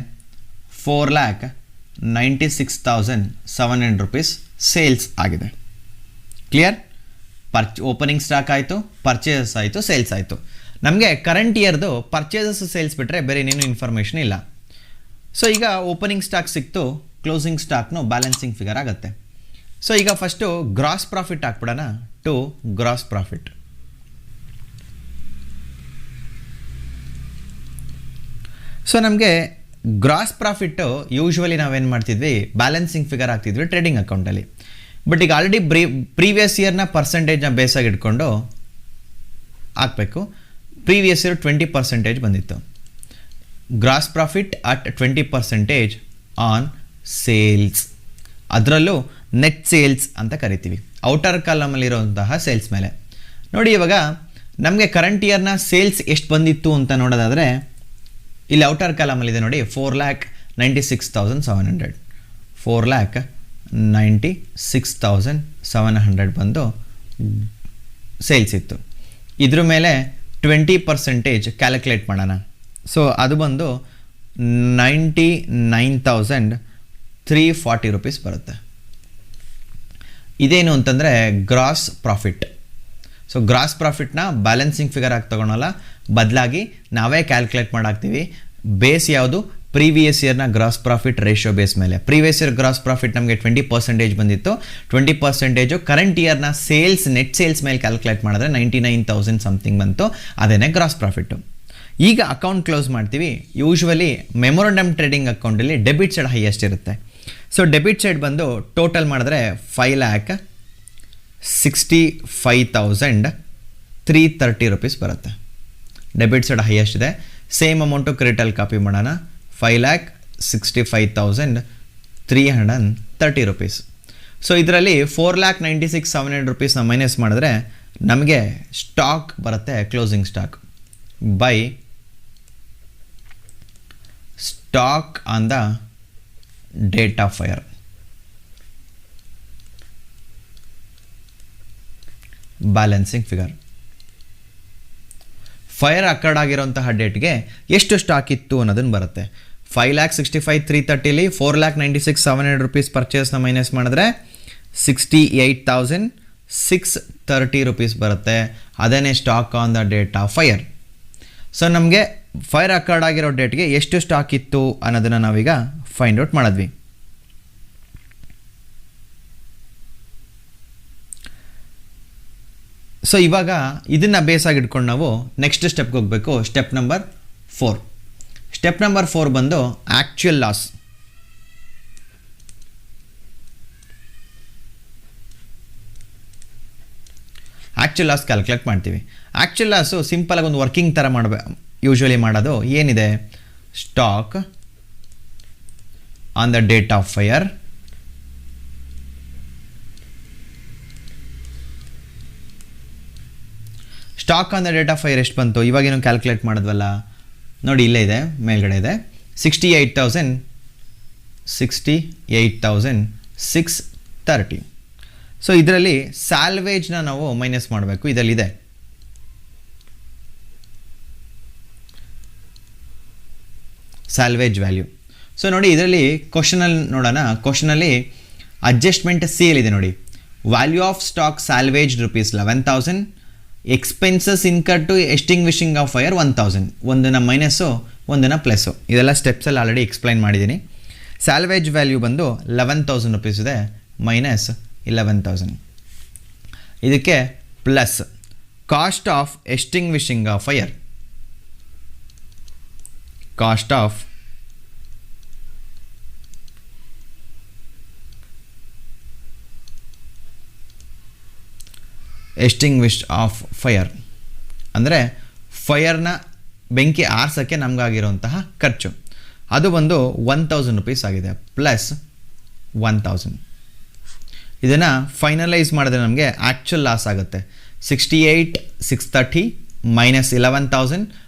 Speaker 2: 4,96,700 ರೂಪೀಸ್ ಸೇಲ್ಸ್ ಆಗಿದೆ. ಕ್ಲಿಯರ್? ಓಪನಿಂಗ್ ಸ್ಟಾಕ್ ಆಯಿತು, ಪರ್ಚೇಸಸ್ ಆಯಿತು, ಸೇಲ್ಸ್ ಆಯಿತು. ನಮಗೆ ಕರೆಂಟ್ ಇಯರ್ದು ಪರ್ಚೇಸಸ್ ಸೇಲ್ಸ್ ಬಿಟ್ಟರೆ ಬೇರೆ ಏನೇನು ಇನ್ಫಾರ್ಮೇಷನ್ ಇಲ್ಲ. ಸೊ ಈಗ ಓಪನಿಂಗ್ ಸ್ಟಾಕ್ ಸಿಕ್ತು, ಕ್ಲೋಸಿಂಗ್ ಸ್ಟಾಕ್ನು ಬ್ಯಾಲೆನ್ಸಿಂಗ್ ಫಿಗರ್ ಆಗುತ್ತೆ. ಸೊ ಈಗ ಫಸ್ಟು ಗ್ರಾಸ್ ಪ್ರಾಫಿಟ್ ಹಾಕ್ಬಿಡೋಣ. To gross profit. ಸೊ ನಮಗೆ ಗ್ರಾಸ್ ಪ್ರಾಫಿಟ್ಟು ಯೂಶ್ವಲಿ ನಾವೇನು ಮಾಡ್ತಿದ್ವಿ, ಬ್ಯಾಲೆನ್ಸಿಂಗ್ ಫಿಗರ್ ಹಾಕ್ತಿದ್ವಿ ಟ್ರೇಡಿಂಗ್ ಅಕೌಂಟಲ್ಲಿ. ಬಟ್ ಈಗ ಆಲ್ರೆಡಿ ಪ್ರೀವಿಯಸ್ ಇಯರ್ನ ಪರ್ಸೆಂಟೇಜ್ನ ಬೇಸಾಗಿ ಇಟ್ಕೊಂಡು ಹಾಕಬೇಕು. ಪ್ರೀವಿಯಸ್ ಇಯರ್ 20% ಬಂದಿತ್ತು. Gross profit at 20% on sales, ಅದರಲ್ಲೂ ನೆಟ್ ಸೇಲ್ಸ್ ಅಂತ ಕರಿತೀವಿ, ಔಟರ್ ಕಾಲಮಲ್ಲಿರುವಂತಹ ಸೇಲ್ಸ್ ಮೇಲೆ. ನೋಡಿ ಇವಾಗ ನಮಗೆ ಕರೆಂಟ್ ಇಯರ್ನ ಸೇಲ್ಸ್ ಎಷ್ಟು ಬಂದಿತ್ತು ಅಂತ ನೋಡೋದಾದರೆ, ಇಲ್ಲಿ ಔಟರ್ ಕಾಲಮಲ್ಲಿದೆ ನೋಡಿ 4,96,700. 4,96,700 ಬಂದು ಸೇಲ್ಸ್ ಇತ್ತು. ಇದ್ರ ಮೇಲೆ 20% ಕ್ಯಾಲ್ಕುಲೇಟ್ ಮಾಡೋಣ. ಸೊ ಅದು ಬಂದು 99,340 ರೂಪೀಸ್ ಬರುತ್ತೆ. ಇದೇನು ಅಂತಂದರೆ ಗ್ರಾಸ್ ಪ್ರಾಫಿಟ್. ಸೊ ಗ್ರಾಸ್ ಪ್ರಾಫಿಟ್ನ ಬ್ಯಾಲೆನ್ಸಿಂಗ್ ಫಿಗರ್ ಆಗಿ ತೊಗೊಳಲ್ಲ, ಬದಲಾಗಿ ನಾವೇ ಕ್ಯಾಲ್ಕುಲೇಟ್ ಮಾಡಾಕ್ತೀವಿ. ಬೇಸ್ ಯಾವುದು? ಪ್ರೀವಿಯಸ್ ಇಯರ್ನ ಗ್ರಾಸ್ ಪ್ರಾಫಿಟ್ ರೇಷಿಯೋ ಬೇಸ್ ಮೇಲೆ. ಪ್ರೀವಿಯಸ್ ಇಯರ್ ಗ್ರಾಸ್ ಪ್ರಾಫಿಟ್ ನಮಗೆ 20% ಬಂದಿತ್ತು. 20% ಕರೆಂಟ್ ಇಯರ್ನ ಸೇಲ್ಸ್, ನೆಟ್ ಸೇಲ್ಸ್ ಮೇಲೆ ಕ್ಯಾಲ್ಕುಲೇಟ್ ಮಾಡಿದ್ರೆ 99,000 ಸಮಥಿಂಗ್ ಬಂತು, ಅದೇನೇ ಗ್ರಾಸ್ ಪ್ರಾಫಿಟ್ಟು. ಈಗ ಅಕೌಂಟ್ ಕ್ಲೋಸ್ ಮಾಡ್ತೀವಿ. ಯೂಶ್ವಲಿ ಮೆಮೊರಂಡಮ್ ಟ್ರೇಡಿಂಗ್ ಅಕೌಂಟಲ್ಲಿ ಡೆಬಿಟ್ ಸೈಡ್ ಹೈಯೆಸ್ಟ್ ಇರುತ್ತೆ. ಸೊ ಡೆಬಿಟ್ ಸೈಡ್ ಬಂದು ಟೋಟಲ್ ಮಾಡಿದ್ರೆ 5,65,330 ರೂಪೀಸ್ ಬರುತ್ತೆ. ಡೆಬಿಟ್ ಸೈಡ್ ಹೈಯೆಸ್ಟ್ ಇದೆ. ಸೇಮ್ ಅಮೌಂಟು ಕ್ರೆಡಿಟಲ್ಲಿ ಕಾಪಿ ಮಾಡೋಣ. 5,65,330 ರೂಪೀಸ್. ಸೊ ಇದರಲ್ಲಿ 4,96,700 ರೂಪೀಸ್ನ ಮೈನಸ್ ಮಾಡಿದ್ರೆ ನಮಗೆ ಸ್ಟಾಕ್ ಬರುತ್ತೆ, closing stock by stock on the date of fire. Balancing figure. Fire occurred ಆಗಿರೋಂತಹ ಡೇಟ್ಗೆ ಎಷ್ಟು ಸ್ಟಾಕ್ ಇತ್ತು ಅನ್ನೋದನ್ನು ಬರುತ್ತೆ. 5,65,330ಲಿ 4,96,700 ರೂಪೀಸ್ ಪರ್ಚೇಸ್ನ ಮೈನಸ್ ಮಾಡಿದ್ರೆ 68,630 ರೂಪೀಸ್ ಬರುತ್ತೆ. ಅದೇನೇ stock on the date of fire. So ನಮಗೆ ಫೈರ್ ಅಕರ್ಡ್ ಆಗಿರೋ ಡೇಟ್ಗೆ ಎಷ್ಟು ಸ್ಟಾಕ್ ಇತ್ತು ಅನ್ನೋದನ್ನು ನಾವೀಗ ಫೈಂಡ್ ಔಟ್ ಮಾಡಿದ್ವಿ. ಸೊ ಇವಾಗ ಇದನ್ನು ಬೇಸಾಗಿ ಇಟ್ಕೊಂಡು ನಾವು ನೆಕ್ಸ್ಟ್ ಸ್ಟೆಪ್ಗೆ ಹೋಗಬೇಕು. Step number 4. ಸ್ಟೆಪ್ ನಂಬರ್ 4 ಬಂದು actual loss. Actual loss calculate ಮಾಡ್ತೀವಿ. ಆ್ಯಕ್ಚುಯಲ್ ಲಾಸು ಸಿಂಪಲಾಗಿ ಒಂದು ವರ್ಕಿಂಗ್ ಥರ ಯೂಶ್ವಲಿ ಮಾಡೋದು ಏನಿದೆ, stock on the date of fire stock on the date of fire ಎಷ್ಟು ಬಂತು ಇವಾಗೇನು ಕ್ಯಾಲ್ಕುಲೇಟ್ ಮಾಡಿದ್ವಲ್ಲ ನೋಡಿ, ಇಲ್ಲೇ ಇದೆ, ಮೇಲ್ಗಡೆ ಇದೆ 68,000 68,630. ಸೊ ಇದರಲ್ಲಿ ಸ್ಯಾಲ್ವೇಜ್ನ ನಾವು ಮೈನಸ್ ಮಾಡಬೇಕು. ಇದರಲ್ಲಿದೆ ಸ್ಯಾಲ್ವೇಜ್ ವ್ಯಾಲ್ಯೂ. ಸೊ ನೋಡಿ ಇದರಲ್ಲಿ ಕ್ವಶನಲ್ಲಿ ನೋಡೋಣ. ಕ್ವಶನಲ್ಲಿ ಅಡ್ಜಸ್ಟ್ಮೆಂಟ್ ಸಿ ಎಲ್ಲಿದೆ ನೋಡಿ. Value of stock salvage rupees 11,000, expenses incur to extinguishing of fire 1,000. ಒಂದನ್ನು ಮೈನಸ್ಸು ಒಂದನ್ನು ಪ್ಲಸ್ಸು. ಇದೆಲ್ಲ ಸ್ಟೆಪ್ಸಲ್ಲಿ ಆಲ್ರೆಡಿ ಎಕ್ಸ್ಪ್ಲೈನ್ ಮಾಡಿದ್ದೀನಿ. ಸ್ಯಾಲ್ವೇಜ್ ವ್ಯಾಲ್ಯೂ ಬಂದು 11,000 ರುಪೀಸ್ ಇದೆ, ಮೈನಸ್ 11,000. ಇದಕ್ಕೆ plus cost of extinguishing of fire, cost of extinguish of fire ಅಂದರೆ ಫೈರ್ನ ಬೆಂಕಿ ಆರಿಸೋಕ್ಕೆ ನಮಗಾಗಿರೋಂತಹ ಖರ್ಚು, ಅದು ಬಂದು 1,000 ರುಪೀಸ್ ಆಗಿದೆ, ಪ್ಲಸ್ 1,000. ಇದನ್ನು ಫೈನಲೈಸ್ ಮಾಡಿದ್ರೆ ನಮಗೆ ಆ್ಯಕ್ಚುಲ್ ಲಾಸ್ ಆಗುತ್ತೆ 68,630 ಮೈನಸ್ 11,000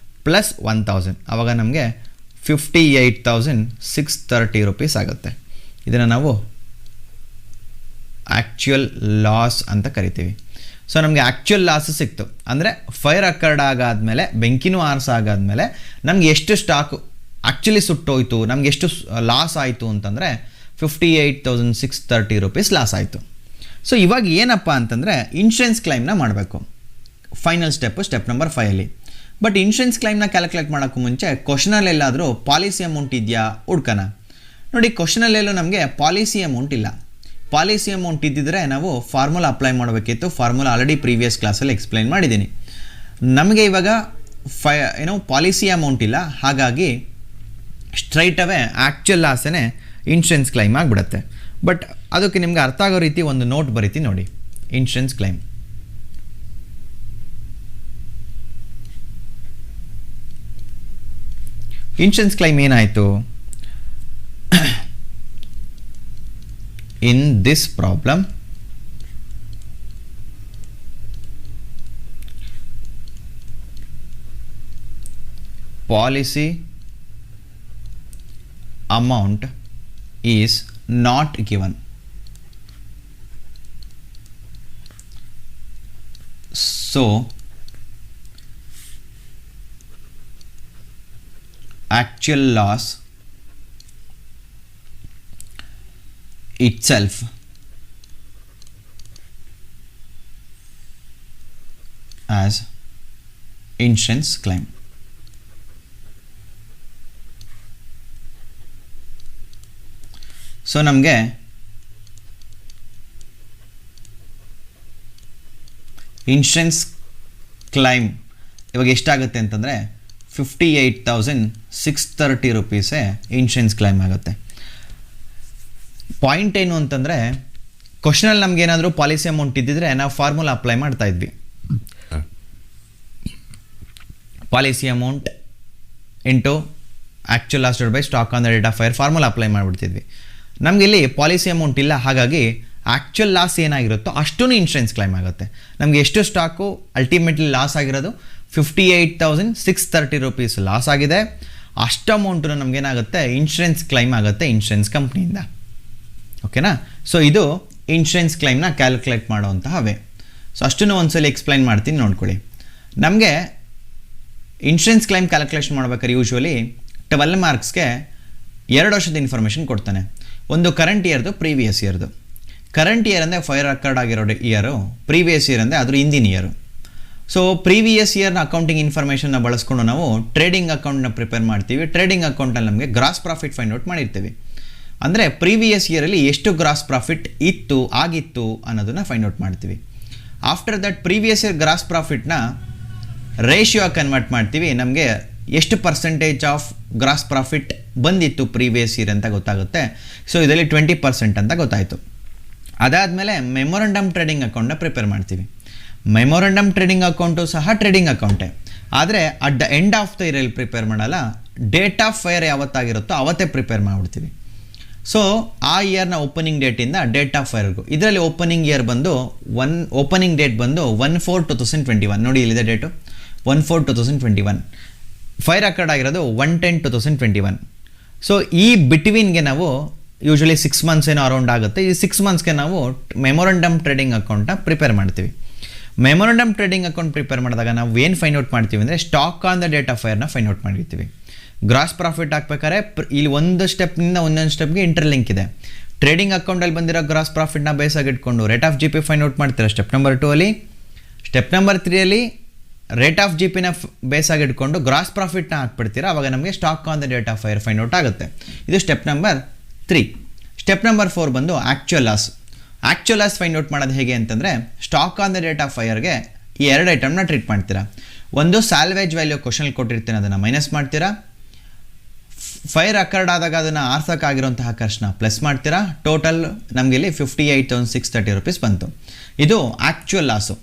Speaker 2: ಪ್ಲಸ್ 1,000, ಆವಾಗ ನಮಗೆ 58,630 ರುಪೀಸ್ ಆಗುತ್ತೆ. ಇದನ್ನು ನಾವು ಆ್ಯಕ್ಚುಯಲ್ ಲಾಸ್ ಅಂತ ಕರಿತೀವಿ. ಸೊ ನಮಗೆ ಆ್ಯಕ್ಚುಯಲ್ ಲಾಸ್ ಸಿಕ್ತು ಅಂದರೆ ಫೈರ್ ಅಕರ್ಡ್ ಆಗಾದಮೇಲೆ, ಬೆಂಕಿನೂ ಆರಿಸಾಗಾದ್ಮೇಲೆ ನಮ್ಗೆ ಎಷ್ಟು ಸ್ಟಾಕು ಆ್ಯಕ್ಚುಲಿ ಸುಟ್ಟೋಯ್ತು, ನಮ್ಗೆ ಎಷ್ಟು ಲಾಸ್ ಆಯಿತು ಅಂತಂದರೆ 58,630 ರುಪೀಸ್ ಲಾಸ್ ಆಯಿತು. ಸೊ ಇವಾಗ ಏನಪ್ಪ ಅಂತಂದರೆ ಇನ್ಶೂರೆನ್ಸ್ ಕ್ಲೈಮ್ನ ಮಾಡಬೇಕು. ಫೈನಲ್ ಸ್ಟೆಪ್ ನಂಬರ್ 5ಅಲ್ಲಿ. ಬಟ್ ಇನ್ಶೂರೆನ್ಸ್ ಕ್ಲೈಮ್ನ ಕ್ಯಾಲ್ಕುಲೇಟ್ ಮಾಡೋಕ್ಕೂ ಮುಂಚೆ ಕ್ವಶನಲ್ಲೆಲ್ಲಾದರೂ ಪಾಲಿಸಿ ಅಮೌಂಟ್ ಇದೆಯಾ ಹುಡ್ಕೋಣ. ನೋಡಿ ಕ್ವಶನಲ್ಲೆಲ್ಲೂ ನಮಗೆ ಪಾಲಿಸಿ ಅಮೌಂಟ್ ಇಲ್ಲ. ಪಾಲಿಸಿ ಅಮೌಂಟ್ ಇದ್ದಿದ್ರೆ ನಾವು ಫಾರ್ಮುಲಾ ಅಪ್ಲೈ ಮಾಡಬೇಕಿತ್ತು. ಫಾರ್ಮುಲಾ ಆಲ್ರೆಡಿ ಪ್ರೀವಿಯಸ್ ಕ್ಲಾಸಲ್ಲಿ ಎಕ್ಸ್ಪ್ಲೈನ್ ಮಾಡಿದ್ದೀನಿ. ನಮಗೆ ಇವಾಗ ಪಾಲಿಸಿ ಅಮೌಂಟ್ ಇಲ್ಲ, ಹಾಗಾಗಿ ಸ್ಟ್ರೈಟ್ ಅವೇ ಆ್ಯಕ್ಚುಯಲ್ ಲಾಸೇ ಇನ್ಶೂರೆನ್ಸ್ ಕ್ಲೈಮ್ ಆಗಿಬಿಡುತ್ತೆ. ಬಟ್ ಅದಕ್ಕೆ ನಿಮ್ಗೆ ಅರ್ಥ ಆಗೋ ರೀತಿ ಒಂದು ನೋಟ್ ಬರೀತೀನಿ ನೋಡಿ. ಇನ್ಶೂರೆನ್ಸ್ ಕ್ಲೈಮ್, ಇನ್ಶೂರೆನ್ಸ್ ಕ್ಲೈಮ್ ಏನಾಯಿತು? In this problem, policy amount is not given. So actual loss itself as insurance claim. So ನಮಗೆ ಇನ್ಶೂರೆನ್ಸ್ ಕ್ಲೈಮ್ ಇವಾಗ ಎಷ್ಟಾಗುತ್ತೆ ಅಂತಂದರೆ 58,630 ರುಪೀಸೇ ಇನ್ಶೂರೆನ್ಸ್ ಕ್ಲೈಮ್ ಆಗುತ್ತೆ. ಪಾಯಿಂಟ್ ಏನು ಅಂತಂದರೆ ಕ್ವಶನಲ್ಲಿ ನಮಗೇನಾದರೂ ಪಾಲಿಸಿ ಅಮೌಂಟ್ ಇದ್ದಿದ್ರೆ ನಾವು ಫಾರ್ಮುಲಾ ಅಪ್ಲೈ ಮಾಡ್ತಾ ಇದ್ವಿ. Policy amount into actual loss divided by stock on the date of fire formula apply ಮಾಡಿಬಿಡ್ತಿದ್ವಿ. ನಮಗಿಲ್ಲಿ ಪಾಲಿಸಿ ಅಮೌಂಟ್ ಇಲ್ಲ, ಹಾಗಾಗಿ ಆ್ಯಕ್ಚುಲ್ ಲಾಸ್ ಏನಾಗಿರುತ್ತೋ ಅಷ್ಟೂ ಇನ್ಶೂರೆನ್ಸ್ ಕ್ಲೈಮ್ ಆಗುತ್ತೆ. ನಮಗೆ ಎಷ್ಟು ಸ್ಟಾಕು ಅಲ್ಟಿಮೇಟ್ಲಿ ಲಾಸ್ ಆಗಿರೋದು 58,630 ರುಪೀಸ್ ಲಾಸ್ ಆಗಿದೆ. ಅಷ್ಟು ಅಮೌಂಟು ನಮಗೇನಾಗುತ್ತೆ ಇನ್ಶೂರೆನ್ಸ್ ಕ್ಲೈಮ್ ಆಗುತ್ತೆ ಇನ್ಶೂರೆನ್ಸ್ ಕಂಪ್ನಿಯಿಂದ. ಓಕೆನಾ? ಸೊ ಇದು ಇನ್ಶೂರೆನ್ಸ್ ಕ್ಲೈಮ್ನ ಕ್ಯಾಲ್ಕುಲೇಟ್ ಮಾಡುವಂತಹ ವೇ. ಸೊ ಅಷ್ಟನ್ನು ಒಂದ್ಸಲಿ ಎಕ್ಸ್ಪ್ಲೈನ್ ಮಾಡ್ತೀನಿ, ನೋಡ್ಕೊಳ್ಳಿ. ನಮಗೆ ಇನ್ಶೂರೆನ್ಸ್ ಕ್ಲೈಮ್ ಕ್ಯಾಲ್ಕುಲೇಷನ್ ಮಾಡ್ಬೇಕಾದ್ರೆ ಯೂಶ್ವಲಿ 12 ಮಾರ್ಕ್ಸ್ಗೆ 2 ವರ್ಷದ ಇನ್ಫಾರ್ಮೇಷನ್ ಕೊಡ್ತಾನೆ. ಒಂದು ಕರೆಂಟ್ ಇಯರ್ದು, ಪ್ರೀವಿಯಸ್ ಇಯರ್ದು. ಕರೆಂಟ್ ಇಯರ್ ಅಂದರೆ ಫೈರ್ ರೆಕಾರ್ಡ್ ಆಗಿರೋ ಇಯರು, ಪ್ರೀವಿಯಸ್ ಇಯರ್ ಅಂದರೆ ಅದ್ರ ಹಿಂದಿನ ಇಯರು. ಸೊ ಪ್ರೀವಿಯಸ್ ಇಯರ್ನ ಅಕೌಂಟಿಂಗ್ ಇನ್ಫಾರ್ಮೇಷನ್ನ ಬಳಸ್ಕೊಂಡು ನಾವು ಟ್ರೇಡಿಂಗ್ ಅಕೌಂಟ್ನ ಪ್ರಿಪೇರ್ ಮಾಡ್ತೀವಿ. ಟ್ರೇಡಿಂಗ್ ಅಕೌಂಟಲ್ಲಿ ನಮಗೆ ಗ್ರಾಸ್ ಪ್ರಾಫಿಟ್ ಫೈಂಡ್ ಔಟ್ ಮಾಡಿರ್ತೀವಿ. ಅಂದರೆ ಪ್ರೀವಿಯಸ್ ಇಯರಲ್ಲಿ ಎಷ್ಟು ಗ್ರಾಸ್ ಪ್ರಾಫಿಟ್ ಆಗಿತ್ತು ಅನ್ನೋದನ್ನು ಫೈಂಡ್ ಔಟ್ ಮಾಡ್ತೀವಿ. After that previous year gross ಪ್ರಾಫಿಟ್ನ ರೇಷಿಯೋ ಕನ್ವರ್ಟ್ ಮಾಡ್ತೀವಿ. ನಮಗೆ ಎಷ್ಟು ಪರ್ಸೆಂಟೇಜ್ ಆಫ್ ಗ್ರಾಸ್ ಪ್ರಾಫಿಟ್ ಬಂದಿತ್ತು ಪ್ರೀವಿಯಸ್ ಇಯರ್ ಅಂತ ಗೊತ್ತಾಗುತ್ತೆ. ಸೊ ಇದರಲ್ಲಿ 20% ಅಂತ ಗೊತ್ತಾಯಿತು. ಅದಾದಮೇಲೆ ಮೆಮೊರಂಡಮ್ ಟ್ರೇಡಿಂಗ್ ಅಕೌಂಟ್ನ ಪ್ರಿಪೇರ್ ಮಾಡ್ತೀವಿ. ಮೆಮೊರಂಡಮ್ ಟ್ರೇಡಿಂಗ್ ಅಕೌಂಟು ಸಹ ಟ್ರೇಡಿಂಗ್ ಅಕೌಂಟೇ, ಆದರೆ at the end of the ಇಯರಲ್ಲಿ ಪ್ರಿಪೇರ್ ಮಾಡಲ್ಲ. ಡೇಟ್ ಆಫ್ ಫೈರ್ ಯಾವತ್ತಾಗಿರುತ್ತೋ ಅವತ್ತೇ ಪ್ರಿಪೇರ್ ಮಾಡಿಬಿಡ್ತೀವಿ. ಸೊ ಆ ಇಯರ್ನ ಓಪನಿಂಗ್ ಡೇಟಿಂದ ಡೇಟ್ ಆಫ್ ಫೈರ್ಗೂ, ಇದರಲ್ಲಿ ಓಪನಿಂಗ್ ಡೇಟ್ ಬಂದು 1/4/2021. ನೋಡಿ ಇಲ್ಲಿದೆ ಡೇಟು 1/4/2021. ಫೈರ್ ಅಕರ್ಡ್ ಆಗಿರೋದು 1/10/2021. ಸೊ ಈ ಬಿಟ್ವೀನ್ಗೆ ನಾವು ಯೂಶ್ವಲಿ 6 ಮಂತ್ಸ್ ಏನೋ ಅರೌಂಡ್ ಆಗುತ್ತೆ. ಈ 6 ಮಂತ್ಸ್ಗೆ ನಾವು ಮೆಮೊರಂಡಮ್ ಟ್ರೇಡಿಂಗ್ ಅಕೌಂಟ್ನ ಪ್ರಿಪೇರ್ ಮಾಡ್ತೀವಿ. ಮೆಮೊರಂಡಮ್ ಟ್ರೇಡಿಂಗ್ ಅಕೌಂಟ್ ಪ್ರಿಪೇರ್ ಮಾಡಿದಾಗ ನಾವು ಏನು ಫೈಂಡ್ ಔಟ್ ಮಾಡ್ತೀವಿ ಅಂದರೆ stock on the date of ಫೈರ್ನ ಫೈಂಡ್ ಔಟ್ ಮಾಡಿರ್ತೀವಿ. ಗ್ರಾಸ್ ಪ್ರಾಫಿಟ್ ಹಾಕ್ಬೇಕಾದ್ರೆ ಇಲ್ಲಿ ಒಂದು ಸ್ಟೆಪ್ನಿಂದ ಒಂದೊಂದು ಸ್ಟೆಪ್ಗೆ ಇಂಟರ್ಲಿಂಕ್ ಇದೆ. ಟ್ರೇಡಿಂಗ್ ಅಕೌಂಟಲ್ಲಿ ಬಂದಿರೋ ಗ್ರಾಸ್ ಪ್ರಾಫಿಟ್ನ ಬೇಸಾಗಿ ಇಟ್ಕೊಂಡು rate of G P find out ಮಾಡ್ತೀರಾ ಸ್ಟೆಪ್ ನಂಬರ್ 2 ಅಲ್ಲಿ. ಸ್ಟೆಪ್ ನಂಬರ್ 3 ಅಲ್ಲಿ ರೇಟ್ ಆಫ್ ಜಿ ಪಿನ ಬೇಸಾಗಿ ಇಟ್ಕೊಂಡು ಗ್ರಾಸ್ ಪ್ರಾಫಿಟ್ನ ಹಾಕ್ಬಿಡ್ತೀರಾ. ಆವಾಗ ನಮಗೆ stock on the date of fire find out ಆಗುತ್ತೆ. ಇದು ಸ್ಟೆಪ್ ನಂಬರ್ 3. ಸ್ಟೆಪ್ ನಂಬರ್ 4 ಬಂದು actual loss. Actual loss find out ಮಾಡೋದು ಹೇಗೆ ಅಂತಂದರೆ stock on the date of ಫೈರ್ಗೆ ಈ 2 ಐಟಮ್ನ ಟ್ರೀಟ್ ಮಾಡ್ತೀರಾ. ಒಂದು ಸ್ಯಾಲ್ವೇಜ್ ವ್ಯಾಲ್ಯೂ ಕ್ವಶನ್ ಕೊಟ್ಟಿರ್ತೀನಿ, ಅದನ್ನು ಮೈನಸ್ ಮಾಡ್ತೀರಾ. ಫೈರ್ ಅಕರ್ಡ್ ಆದಾಗ ಅದನ್ನು ಆರ್ಸೋಕ್ಕಾಗಿರೋಂತಹ ಖರ್ಚನ್ನ ಪ್ಲಸ್ ಮಾಡ್ತೀರಾ. ಟೋಟಲ್ ನಮಗೆ ಇಲ್ಲಿ 58,630 ರೂಪೀಸ್ ಬಂತು. ಇದು ಆ್ಯಕ್ಚುಯಲ್ ಲಾಸು.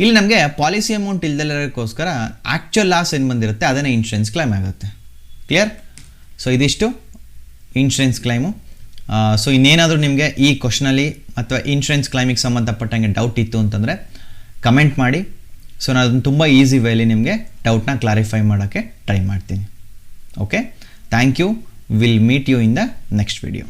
Speaker 2: ಇಲ್ಲಿ ನಮಗೆ ಪಾಲಿಸಿ ಅಮೌಂಟ್ ಇಲ್ದೆಲ್ಲಕ್ಕೋಸ್ಕರ ಆ್ಯಕ್ಚುಯಲ್ ಲಾಸ್ ಏನು ಬಂದಿರುತ್ತೆ ಅದನ್ನೇ ಇನ್ಶೂರೆನ್ಸ್ ಕ್ಲೈಮ್ ಆಗುತ್ತೆ. ಕ್ಲಿಯರ್? ಸೊ ಇದಿಷ್ಟು ಇನ್ಶೂರೆನ್ಸ್ ಕ್ಲೈಮು. ಸೊ ಇನ್ನೇನಾದರೂ ನಿಮಗೆ ಈ ಕ್ವಶನಲ್ಲಿ ಅಥವಾ ಇನ್ಶೂರೆನ್ಸ್ ಕ್ಲೈಮಿಗೆ ಸಂಬಂಧಪಟ್ಟಂಗೆ ಡೌಟ್ ಇತ್ತು ಅಂತಂದರೆ ಕಮೆಂಟ್ ಮಾಡಿ. ಸೊ ನಾನು ಅದನ್ನು ತುಂಬ ಈಸಿ ವೇಲಿ ನಿಮಗೆ ಡೌಟ್ನ ಕ್ಲಾರಿಫೈ ಮಾಡೋಕ್ಕೆ ಟ್ರೈ ಮಾಡ್ತೀನಿ. Okay, thank you. Will meet you in the next video.